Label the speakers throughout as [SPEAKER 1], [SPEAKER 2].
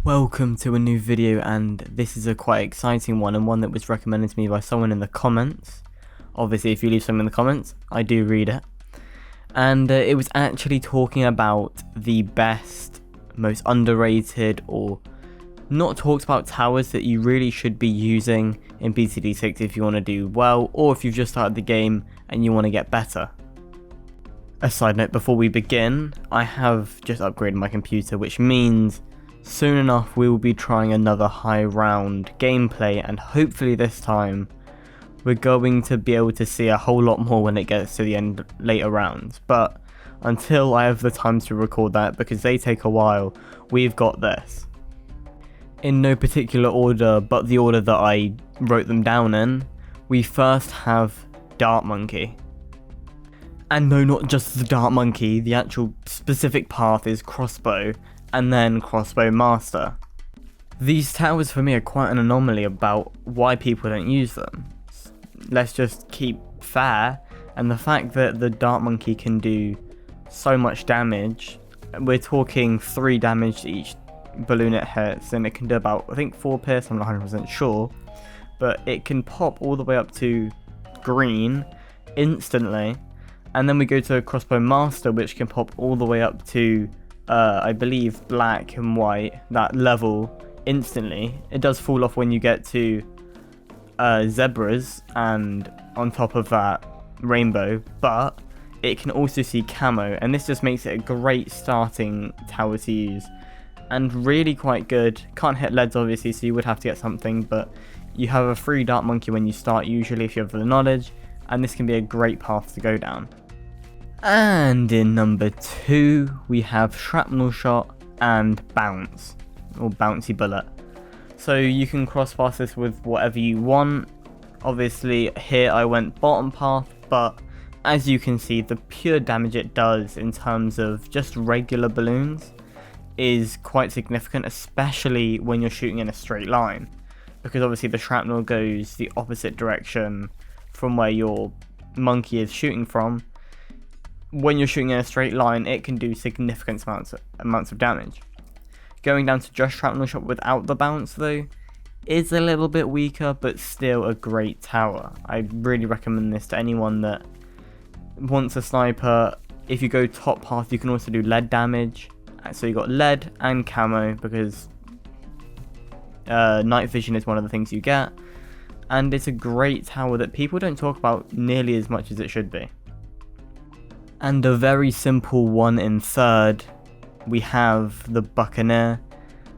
[SPEAKER 1] Welcome to a new video, and this is a quite exciting one, and one that was recommended to me by someone in the comments. Obviously, if you leave something in the comments, I do read it. And it was actually talking about the best, most underrated, or not talked about towers that you really should be using in BTD 6 if you want to do well, or if you've just started the game and you want to get better. A side note before we begin, I have just upgraded my computer, which means soon enough we will be trying another high round gameplay, and hopefully this time we're going to be able to see a whole lot more when it gets to the end later rounds. But until I have the time to record that, because they take a while, we've got this. In no particular order, but the order that I wrote them down in, we first have Dart Monkey. And no, not just the Dart Monkey, the actual specific path is Crossbow, and then Crossbow Master. These towers for me are quite an anomaly about why people don't use them. Let's just keep fair, and the fact that the Dart Monkey can do so much damage, we're talking 3 damage to each balloon it hits, and it can do about, I think 4 pierce, I'm not 100% sure, but it can pop all the way up to green instantly, and then we go to a Crossbow Master, which can pop all the way up to I believe black and white, that level instantly. It does fall off when you get to zebras and on top of that rainbow, but it can also see camo, and this just makes it a great starting tower to use and really quite good. Can't hit leads obviously, so you would have to get something, but you have a free Dart Monkey when you start usually if you have the knowledge, and this can be a great path to go down. And in number 2, we have Shrapnel Shot and Bounce, or Bouncy Bullet. So you can crosspath this with whatever you want. Obviously here I went bottom path, but as you can see, the pure damage it does in terms of just regular balloons is quite significant, especially when you're shooting in a straight line, because obviously the shrapnel goes the opposite direction from where your monkey is shooting from. When you're shooting in a straight line, it can do significant amounts of damage. Going down to just Shrapnel Shot without the bounce though is a little bit weaker, but still a great tower. I really recommend this to anyone that wants a sniper. If you go top path, you can also do lead damage, so you got lead and camo, because night vision is one of the things you get, and it's a great tower that people don't talk about nearly as much as it should be. And a very simple one in third, we have the Buccaneer,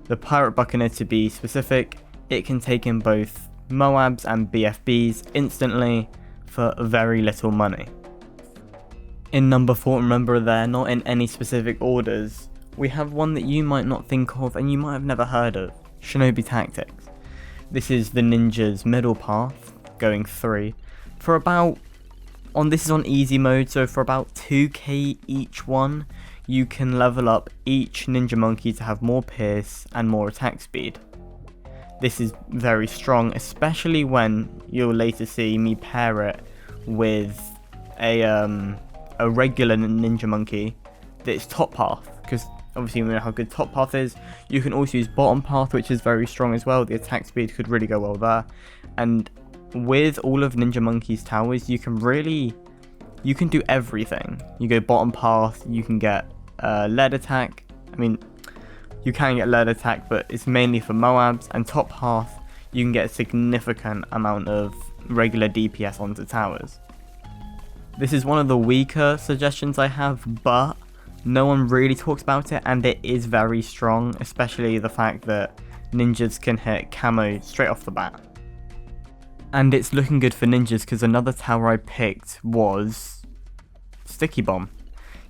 [SPEAKER 1] the Pirate Buccaneer to be specific. It can take in both Moabs and BFBs instantly for very little money. In number 4, remember they're not in any specific orders, we have one that you might not think of and you might have never heard of, Shinobi Tactics. This is the ninja's middle path, going 3, for about, this is on easy mode, so for about 2k each one, you can level up each ninja monkey to have more pierce and more attack speed. This is very strong, especially when you'll later see me pair it with a regular ninja monkey that's top path, because obviously we know how good top path is. You can also use bottom path, which is very strong as well. The attack speed could really go well there, and with all of Ninja Monkey's towers, you can do everything. You go bottom path, you can get lead attack. I mean, you can get lead attack, but it's mainly for Moabs. And top path, you can get a significant amount of regular DPS onto towers. This is one of the weaker suggestions I have, but no one really talks about it, and it is very strong, especially the fact that ninjas can hit camo straight off the bat. And it's looking good for ninjas, because another tower I picked was Sticky Bomb.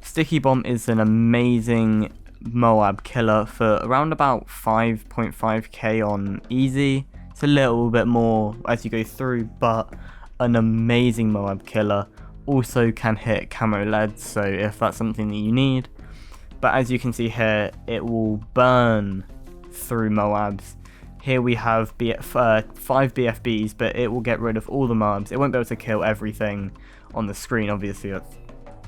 [SPEAKER 1] Sticky Bomb is an amazing Moab killer for around about 5.5k on easy. It's a little bit more as you go through, but an amazing Moab killer. Also can hit camo lead, so if that's something that you need. But as you can see here, it will burn through Moabs. Here we have 5 BFBs, but it will get rid of all the mobs. It won't be able to kill everything on the screen, obviously that's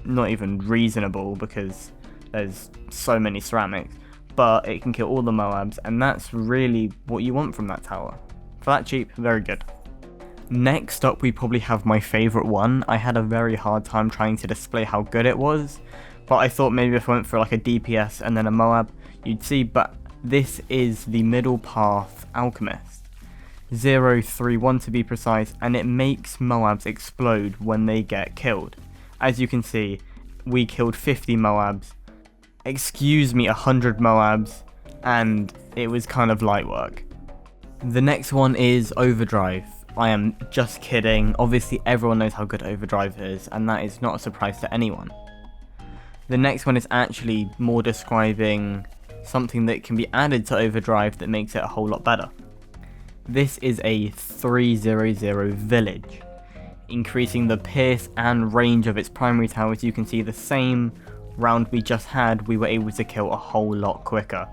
[SPEAKER 1] not even reasonable because there's so many ceramics. but it can kill all the Moabs, and that's really what you want from that tower. For that cheap, very good. Next up, we probably have my favourite one. I had a very hard time trying to display how good it was, but I thought maybe if I went for like a DPS and then a Moab, you'd see, but this is the Middle Path Alchemist. 031 to be precise, and it makes Moabs explode when they get killed. As you can see, we killed 50 Moabs, 100 Moabs, and it was kind of light work. The next one is Overdrive. I am just kidding, obviously everyone knows how good Overdrive is, and that is not a surprise to anyone. The next one is actually more describing something that can be added to Overdrive that makes it a whole lot better. This is a 300 village, increasing the pierce and range of its primary towers. You can see the same round we just had, we were able to kill a whole lot quicker.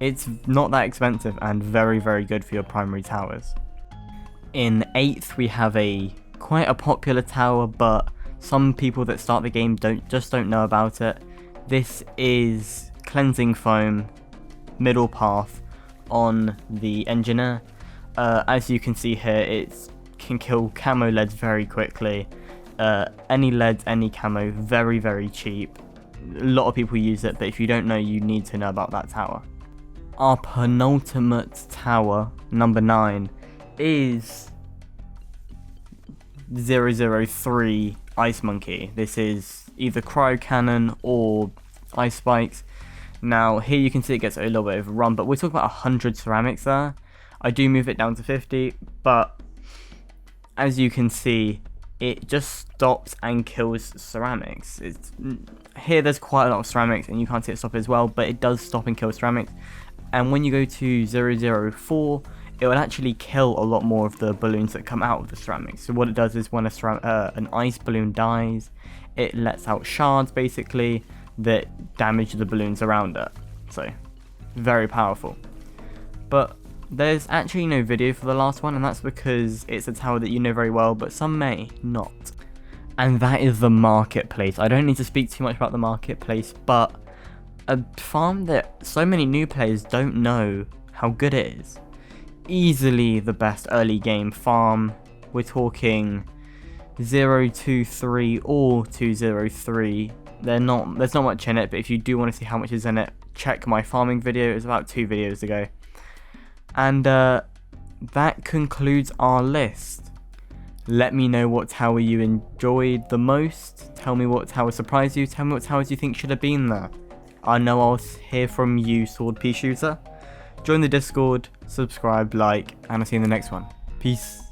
[SPEAKER 1] It's not that expensive and very, very good for your primary towers. In 8th we have quite a popular tower, but some people that start the game just don't know about it. This is Cleansing Foam, Middle Path on the Engineer. As you can see here, it can kill camo leads very quickly. Any leads, any camo, very, very cheap. A lot of people use it, but if you don't know, you need to know about that tower. Our penultimate tower, number 9, is 003 Ice Monkey. This is either Cryo Cannon or Ice Spikes. Now here you can see it gets a little bit overrun, but we're talking about 100 ceramics there. I do move it down to 50, but as you can see, it just stops and kills ceramics. Here there's quite a lot of ceramics and you can't see it stop as well, but it does stop and kill ceramics. And when you go to 004, it will actually kill a lot more of the balloons that come out of the ceramics. So what it does is when an ice balloon dies, it lets out shards basically that damage the balloons around it. So very powerful. But there's actually no video for the last one, and that's because it's a tower that you know very well, but some may not. And that is the marketplace. I don't need to speak too much about the marketplace, but a farm that so many new players don't know how good it is. Easily the best early game farm. We're talking 023 or 203. There's not much in it, but if you do want to see how much is in it, check my farming video. It was about 2 videos ago. And that concludes our list. Let me know what tower you enjoyed the most. Tell me what tower surprised you. Tell me what towers you think should have been there. I know I'll hear from you, Sword P Shooter. Join the Discord, subscribe, like, and I'll see you in the next one. Peace.